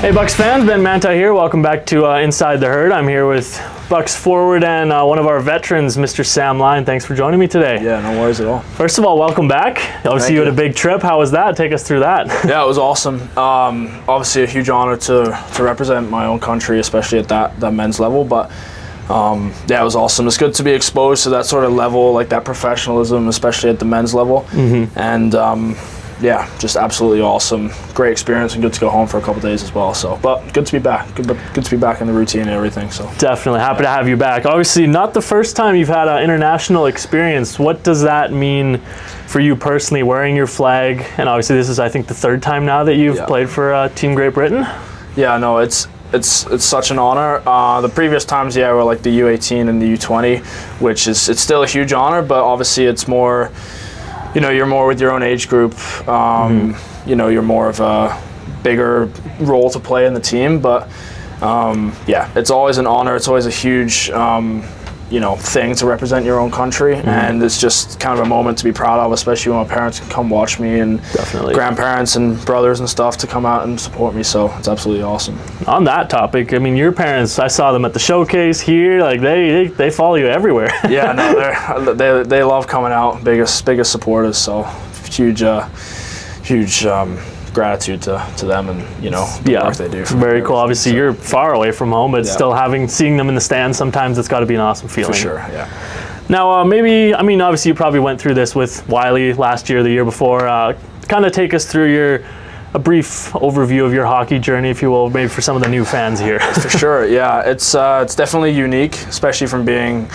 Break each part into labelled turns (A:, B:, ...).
A: Hey Bucks fans, Ben Manta here. Welcome back to Inside the Herd. I'm here with Bucks forward and one of our veterans, Mr. Sam Lyne. Thanks for joining me today.
B: Yeah, no worries at all.
A: First of all, welcome back. Obviously, you had a big trip. How was that? Take us through that.
B: Yeah, it was awesome. Obviously, a huge honor to represent my own country, especially at that men's level. But yeah, it was awesome. It's good to be exposed to that sort of level, like that professionalism, especially at the men's level. And yeah, just absolutely awesome. Great experience and good to go home for a couple days as well. So, but good to be back. Good to be back in the routine and everything. So
A: definitely happy to have you back. Obviously, not the first time you've had an international experience. What does that mean for you personally, wearing your flag? And obviously, this is, I think, the third time now that you've played for Team Great Britain. Yeah,
B: no, it's such an honor. The previous times, were like the U18 and the U20, which it's still a huge honor, but obviously it's more. You know, you're more with your own age group. You know, you're more of a bigger role to play in the team. But yeah, it's always an honor. It's always a huge, you know, thing to represent your own country, and it's just kind of a moment to be proud of, especially when my parents can come watch me and grandparents and brothers and stuff to come out and support me. So it's absolutely awesome.
A: On that topic, I mean, your parents, I saw them at the showcase here. Like they follow you everywhere.
B: Yeah, no, they love coming out. Biggest supporters. So huge gratitude to them and, you know, the work they do.
A: Very cool. Obviously, you're far away from home, but still seeing them in the stands, sometimes it's got to be an awesome feeling.
B: For sure, yeah.
A: Now, maybe, I mean, obviously you probably went through this with Wiley last year, the year before. Kind of take us through a brief overview of your hockey journey, if you will, maybe for some of the new fans here.
B: For sure, yeah. It's definitely unique, especially from being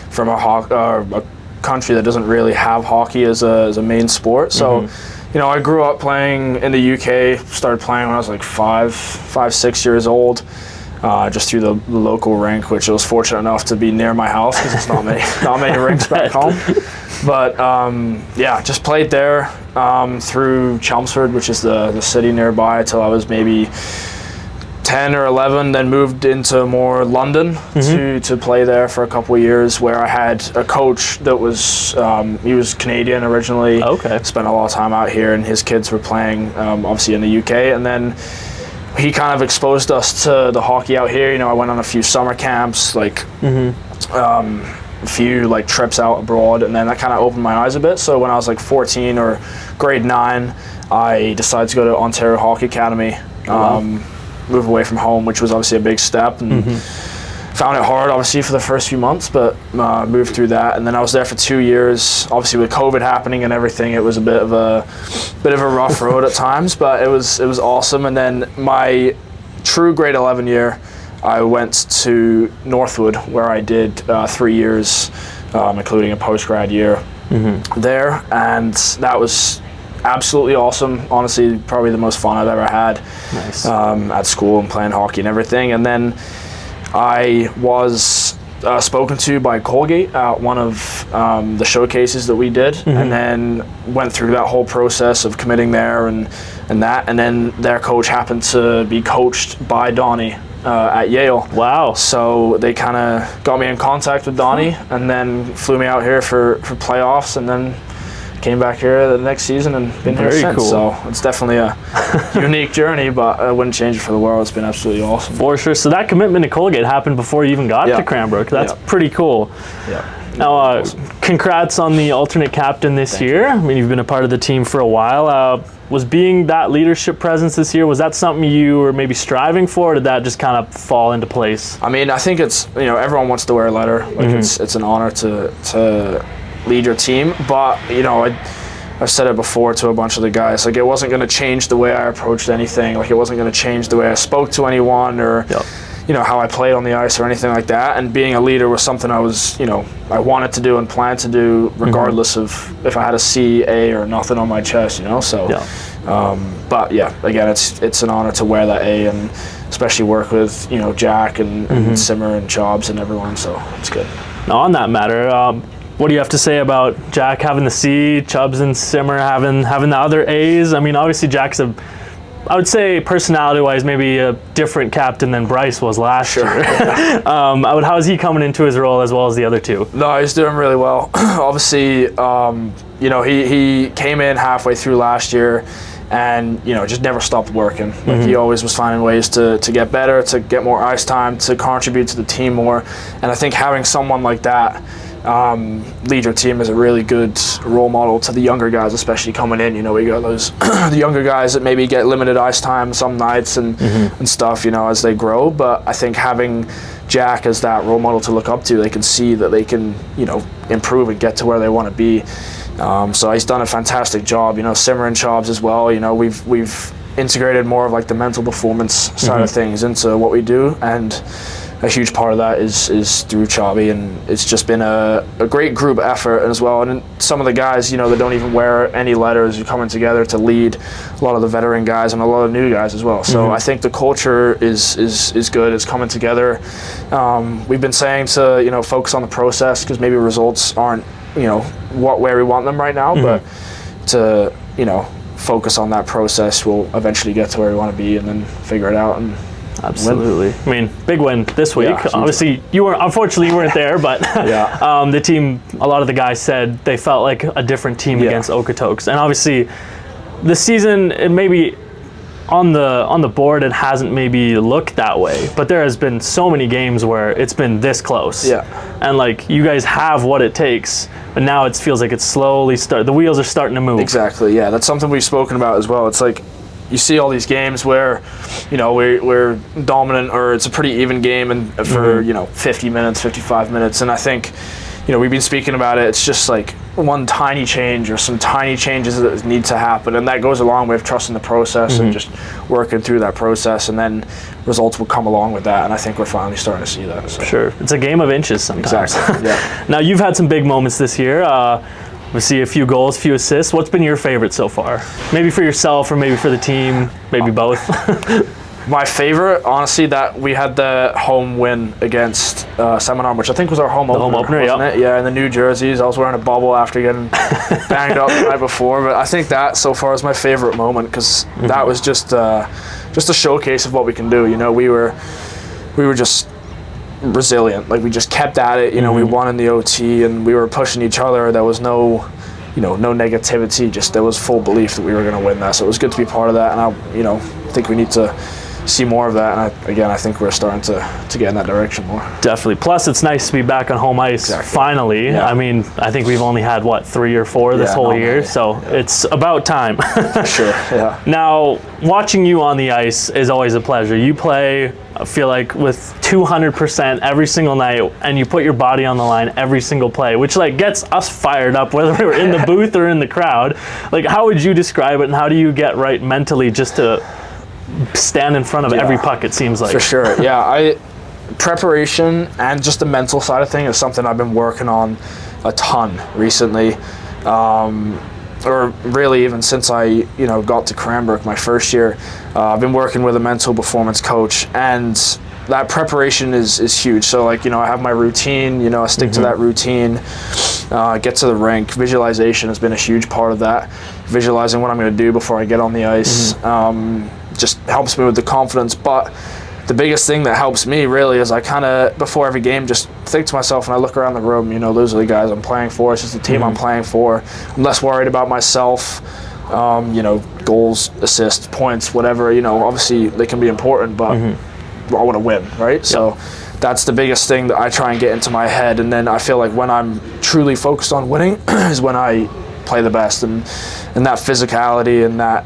B: from a country that doesn't really have hockey as a main sport. So. You know, I grew up playing in the UK, started playing when I was like 6 years old, just through the local rink, which I was fortunate enough to be near my house because it's not many rinks back home. But yeah, just played there through Chelmsford, which is the city nearby, till I was maybe 10 or 11, then moved into more London to play there for a couple of years, where I had a coach that was, he was Canadian originally, spent a lot of time out here, and his kids were playing obviously in the UK, and then he kind of exposed us to the hockey out here. You know, I went on a few summer camps, like a few like trips out abroad, and then that kind of opened my eyes a bit. So when I was like 14 or grade 9, I decided to go to Ontario Hockey Academy. Move away from home, which was obviously a big step, and found it hard obviously for the first few months, but moved through that, and then I was there for 2 years. Obviously with COVID happening and everything, it was a bit of a rough road at times, but it was awesome. And then my true grade 11 year, I went to Northwood, where I did 3 years, including a post-grad year there, and that was absolutely awesome. Honestly, probably the most fun I've ever had at school and playing hockey and everything. And then I was spoken to by Colgate at one of the showcases that we did, and then went through that whole process of committing there and then their coach happened to be coached by Donnie at Yale. Wow. So they kind of got me in contact with Donnie and then flew me out here for playoffs, and then came back here the next season and been here since. Cool. So it's definitely a unique journey, but I wouldn't change it for the world. It's been absolutely awesome. For sure. So that commitment to Colgate happened before you even got to Cranbrook. That's pretty cool. Yeah. Now, congrats on the alternate captain this year. I mean, you've been a part of the team for a while. Was being that leadership presence this year, was that something you were maybe striving for, or did that just kind of fall into place? I mean, I think it's, you know, everyone wants to wear a letter. Like it's an honor to lead your team, but you know, I've said it before to a bunch of the guys, like it wasn't going to change the way I approached anything. Like it wasn't going to change the way I spoke to anyone, or you know, how I played on the ice or anything like that. And being a leader was something I was, you know, I wanted to do and planned to do, regardless of if I had a C, A, or nothing on my chest, you know. So but yeah, again, it's an honor to wear that A, and especially work with, you know, Jack and Simmer and Chubbs and everyone, so it's good. Now on that matter, what do you have to say about Jack having the C, Chubbs and Simmer having the other A's? I mean, obviously Jack's I would say personality-wise, maybe a different captain than Bryce was last year. How is he coming into his role as well as the other two? No, he's doing really well. Obviously, you know, he came in halfway through last year, and just never stopped working. Like he always was finding ways to get better, to get more ice time, to contribute to the team more. And I think having someone like that lead your team is a really good role model to the younger guys, especially coming in. We got those the younger guys that maybe get limited ice time some nights and stuff, as they grow. But I think having Jack as that role model to look up to, they can see that they can, improve and get to where they want to be. So he's done a fantastic job. Simmer and Chobs as well. We've integrated more of like the mental performance side of things into what we do, and a huge part of that is through Chobby, and it's just been a great group effort as well. And some of the guys, that don't even wear any letters, are coming together to lead a lot of the veteran guys and a lot of new guys as well. So I think the culture is good. It's coming together. We've been saying to focus on the process, because maybe results aren't where we want them right now, but to focus on that process, we'll eventually get to where we want to be and then figure it out and
A: absolutely win. I mean, big win this week.
B: Yeah,
A: obviously unfortunately you weren't there, but the team, a lot of the guys said they felt like a different team against Okotoks. And obviously the season, it maybe on the board it hasn't maybe looked that way, but there has been so many games where it's been this close. And like, you guys have what it takes, but now it feels like it's slowly the wheels are starting to move.
B: Exactly. Yeah, that's something we've spoken about as well. It's like, you see all these games where, we're dominant, or it's a pretty even game, and for 50 minutes, 55 minutes, and I think, we've been speaking about it. It's just like one tiny change or some tiny changes that need to happen, and that goes along with trusting the process and just working through that process, and then results will come along with that. And I think we're finally starting to see that. So.
A: Sure, it's a game of inches sometimes.
B: Exactly. Yeah.
A: Now you've had some big moments this year. We see a few goals, a few assists. What's been your favorite so far? Maybe for yourself, or maybe for the team, maybe both.
B: My favorite, honestly, that we had the home win against Seminar, which I think was our home opener, wasn't it? Yeah, in the New Jerseys. I was wearing a bubble after getting banged up the night before, but I think that so far is my favorite moment, because that was just a showcase of what we can do. We were just resilient. Like, we just kept at it. We won in the OT, and we were pushing each other. There was no negativity. Just there was full belief that we were going to win that. So it was good to be part of that, and I think we need to see more of that, and I think we're starting to get in that direction more.
A: Definitely. Plus, it's nice to be back on home ice finally. Yeah. I mean, I think we've only had 3 or 4 this whole year, so it's about time.
B: Sure. Yeah.
A: Now, watching you on the ice is always a pleasure. You play, I feel like, with 200% every single night, and you put your body on the line every single play, which gets us fired up, whether we were in the booth or in the crowd. Like, how would you describe it, and how do you get right mentally just to stand in front of every puck, it seems like?
B: For sure. Yeah, preparation and just the mental side of things is something I've been working on a ton recently, or really even since I got to Cranbrook my first year. I've been working with a mental performance coach, and that preparation is huge. So I have my routine, I stick to that routine, get to the rink. Visualization has been a huge part of that, visualizing what I'm going to do before I get on the ice. Just helps me with the confidence. But the biggest thing that helps me really is I kind of, before every game, just think to myself, and I look around the room, those are the guys I'm playing for. It's just the team I'm playing for. I'm less worried about myself, goals, assists, points, whatever. Obviously they can be important, but I want to win, right? So that's the biggest thing that I try and get into my head. And then I feel like when I'm truly focused on winning is when I play the best, and that physicality and that,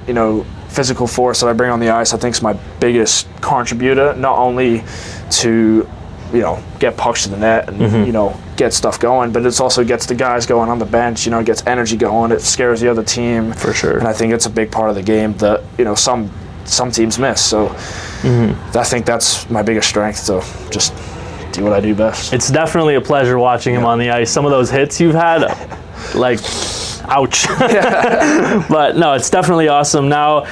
B: physical force that I bring on the ice, I think, is my biggest contributor, not only to get pucks to the net and get stuff going, but it also gets the guys going on the bench. It gets energy going, it scares the other team,
A: for sure.
B: And I think it's a big part of the game that some teams miss. So I think that's my biggest strength, so just do what I do best.
A: It's definitely a pleasure watching him on the ice. Some of those hits you've had, ouch. But no, it's definitely awesome. Now,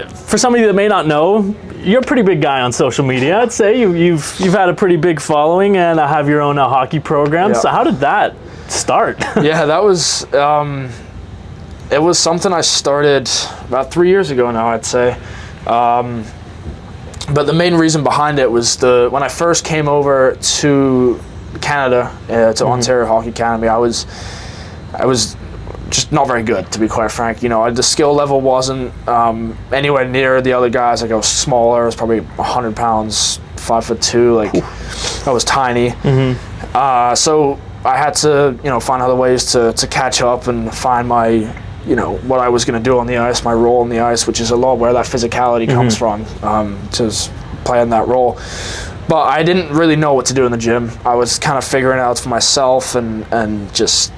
A: for some of you that may not know, you're a pretty big guy on social media. I'd say you've had a pretty big following, and have your own hockey program. So how did that start?
B: Yeah, that was it was something I started about 3 years ago now, I'd say. But the main reason behind it was when I first came over to Canada, to Ontario Hockey Academy, I was just not very good, to be quite frank. You know, the skill level wasn't anywhere near the other guys. Like I was smaller, I was probably 100 pounds, 5'2". Like I was tiny. So I had to, you know, find other ways to catch up and find my, you know, what I was going to do on the ice, my role on the ice, which is a lot where that physicality comes from, just playing that role. But I didn't really know what to do in the gym. I was kind of figuring it out for myself and just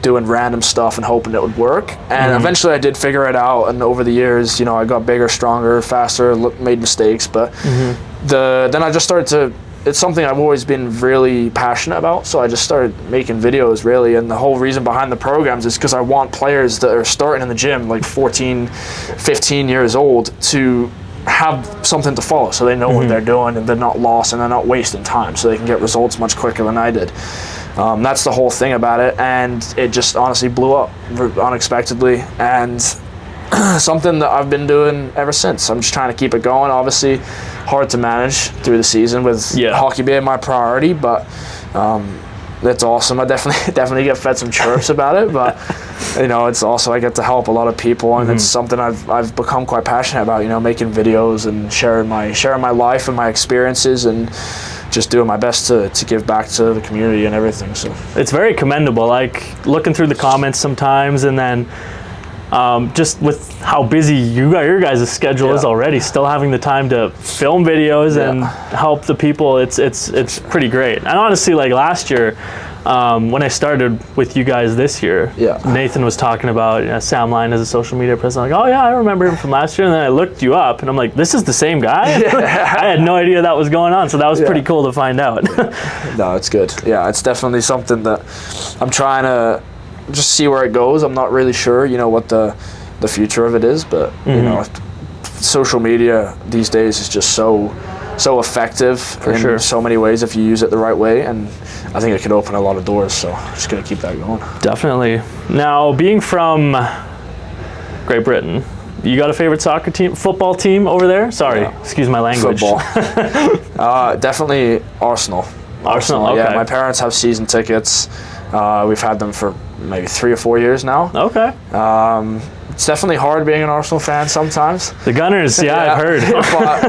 B: doing random stuff and hoping it would work. And eventually I did figure it out, and over the years, you know, I got bigger, stronger, faster, made mistakes, but then I just started to, it's something I've always been really passionate about, so I just started making videos, really. And the whole reason behind the programs is because I want players that are starting in the gym, like 14, 15 years old, to have something to follow, so they know what they're doing and they're not lost and they're not wasting time, so they can get results much quicker than I did. That's the whole thing about it, and it just honestly blew up unexpectedly, and something that I've been doing ever since. I'm just trying to keep it going. Obviously hard to manage through the season with hockey being my priority, but that's awesome. I definitely get fed some chirps about it, but you know, it's also, I get to help a lot of people, and it's something I've become quite passionate about, you know, making videos and sharing my life and my experiences, and just doing my best to give back to the community and everything. So
A: it's very commendable, like looking through the comments sometimes, and then just with how busy your guys' schedule is already, still having the time to film videos and help the people, it's pretty great. And honestly, like last year, when I started with you guys this year, Nathan was talking about Sam Lyne as a social media presence. I'm like, oh yeah, I remember him from last year. And then I looked you up, and I'm like, this is the same guy? I had no idea that was going on, so that was pretty cool to find out.
B: No, it's good. Yeah, it's definitely something that I'm trying to just see where it goes. I'm not really sure, you know, what the future of it is, but you know, social media these days is just so effective in so many ways if you use it the right way, and I think it could open a lot of doors, so I'm just going to keep that going. Definitely.
A: Now, being from Great Britain, you got a favorite football team over there? Sorry, excuse my language.
B: Football. Definitely Arsenal.
A: Arsenal, okay.
B: Yeah, my parents have season tickets. We've had them for maybe 3 or 4 years now.
A: Okay.
B: It's definitely hard being an Arsenal fan sometimes.
A: The Gunners, I've heard.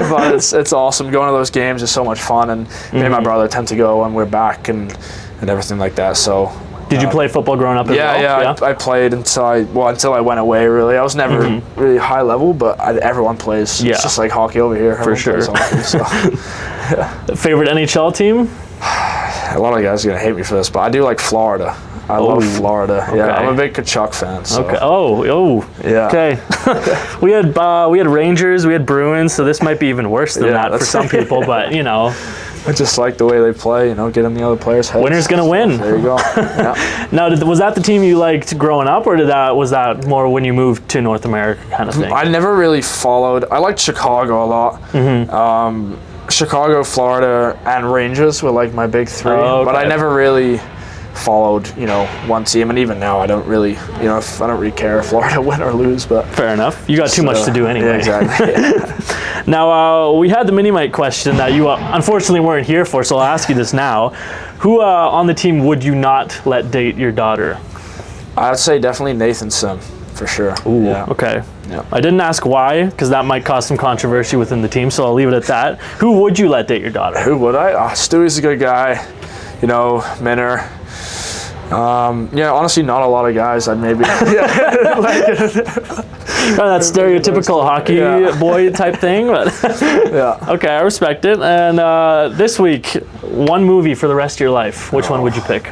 B: but it's awesome. Going to those games is so much fun, and me and my brother tend to go when we're back and everything like that. So.
A: Did you play football growing up as well?
B: Yeah. I played until I went away, really. I was never really high level, but everyone plays. It's just like hockey over here.
A: For sure.
B: Hockey, so.
A: Favorite NHL team?
B: A lot of guys are going to hate me for this, but I do like Florida. I love Florida. Okay. Yeah, I'm a big Kachuk fan. So.
A: Okay. Oh. Yeah. Okay. we had Rangers, we had Bruins, so this might be even worse than that for some people. But you know,
B: I just like the way they play. You know, get in the other players' heads.
A: Winner's gonna win.
B: There you go. Yeah.
A: Now, was that the team you liked growing up, or was that more when you moved to North America kind of thing?
B: I never really followed. I liked Chicago a lot. Chicago, Florida, and Rangers were like my big three. But I never really followed, you know, one team, and even now I don't really, you know, I don't really care if Florida win or lose. But
A: fair enough. You got too much to do anyway.
B: Yeah, exactly.
A: Now we had the mini mic question that you unfortunately weren't here for, so I'll ask you this now. Who on the team would you not let date your daughter?
B: I'd say definitely Nathan Sim, for sure.
A: Ooh, okay. Yeah. I didn't ask why, because that might cause some controversy within the team, so I'll leave it at that. Who would you let date your daughter?
B: Who would I? Stewie's a good guy. You know, Minner. Yeah, honestly, not a lot of guys. I'd maybe
A: that stereotypical hockey boy type thing, but okay, I respect it. And this week, one movie for the rest of your life. Which one would you pick?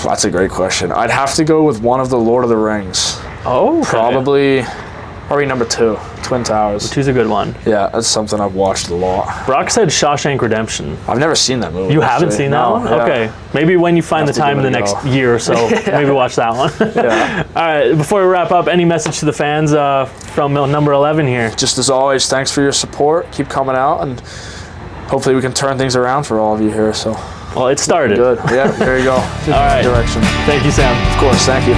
B: That's a great question. I'd have to go with one of the Lord of the Rings.
A: Oh, okay.
B: Probably number 2, Twin Towers.
A: 2's a good one.
B: Yeah, that's something I've watched a lot.
A: Brock said Shawshank Redemption.
B: I've never seen that movie.
A: You haven't seen that one? Yeah. Okay. Maybe when you find the time in the next year or so, maybe watch that one. All right, before we wrap up, any message to the fans from number 11 here?
B: Just as always, thanks for your support. Keep coming out, and hopefully we can turn things around for all of you here. So.
A: Well, it started.
B: Good. Yeah, there you go.
A: All right.
B: Direction.
A: Thank you, Sam.
B: Of course. Thank you.